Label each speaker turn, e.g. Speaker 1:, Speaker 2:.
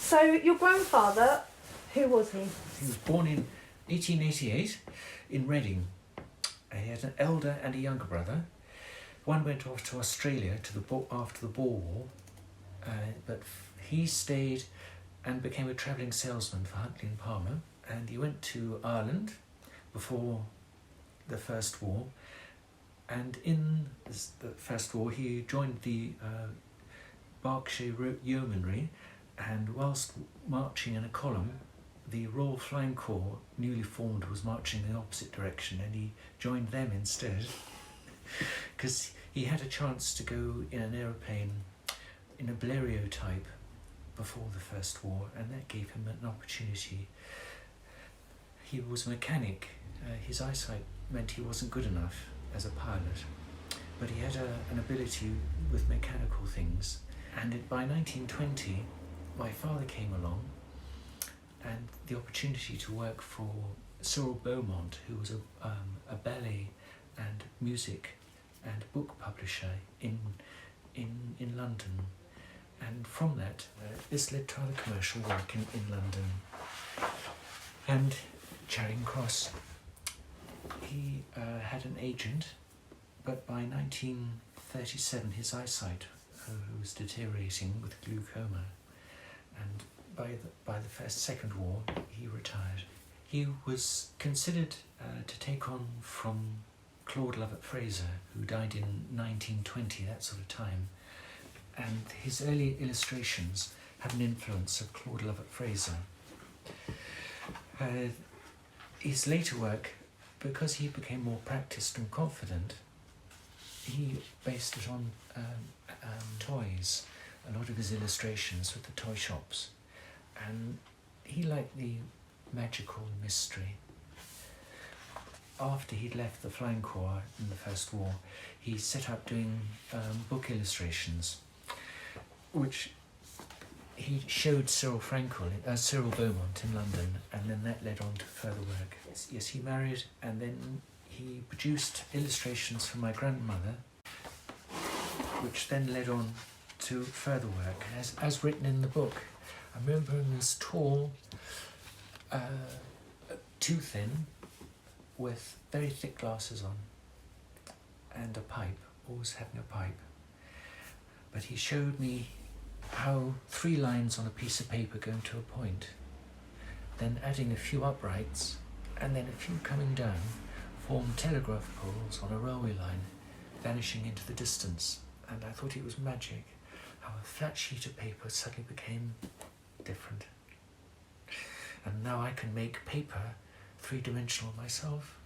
Speaker 1: So your grandfather, who was he?
Speaker 2: He was born in 1888 in Reading. He had an elder and a younger brother. One went off to Australia after the Boer War, but he stayed and became a travelling salesman for Huntley and Palmer, and he went to Ireland before the First War, and in the First War he joined the Berkshire Yeomanry, and whilst marching in a column, the Royal Flying Corps, newly formed, was marching in the opposite direction, and he joined them instead because he had a chance to go in an aeroplane in a Blériot type before the First War, and that gave him an opportunity. He was a mechanic. His eyesight meant he wasn't good enough as a pilot, but he had an ability with mechanical things. And by 1920, my father came along, and the opportunity to work for Cyril Beaumont, who was a ballet and music and book publisher in London. And from that, this led to other commercial work in London and Charing Cross. He had an agent, but by 1937 his eyesight was deteriorating with glaucoma, and by the Second War he retired. He was considered to take on from Claude Lovett-Fraser, who died in 1920, that sort of time, and his early illustrations had an influence of Claude Lovett-Fraser. His later work, because he became more practiced and confident, he based it on toys, a lot of his illustrations with the toy shops, and he liked the magical mystery. After he'd left the Flying Corps in the First War, he set up doing book illustrations, which he showed Cyril Beaumont in London, and then that led on to further work. Yes, he married, and then he produced illustrations for my grandmother, which then led on to further work, as written in the book. I remember him as tall, too thin, with very thick glasses on, and a pipe, always having a pipe. But he showed me how 3 lines on a piece of paper going to a point, then adding a few uprights, and then a few coming down, form telegraph poles on a railway line, vanishing into the distance. And I thought it was magic, how a flat sheet of paper suddenly became different. And now I can make paper 3-dimensional myself.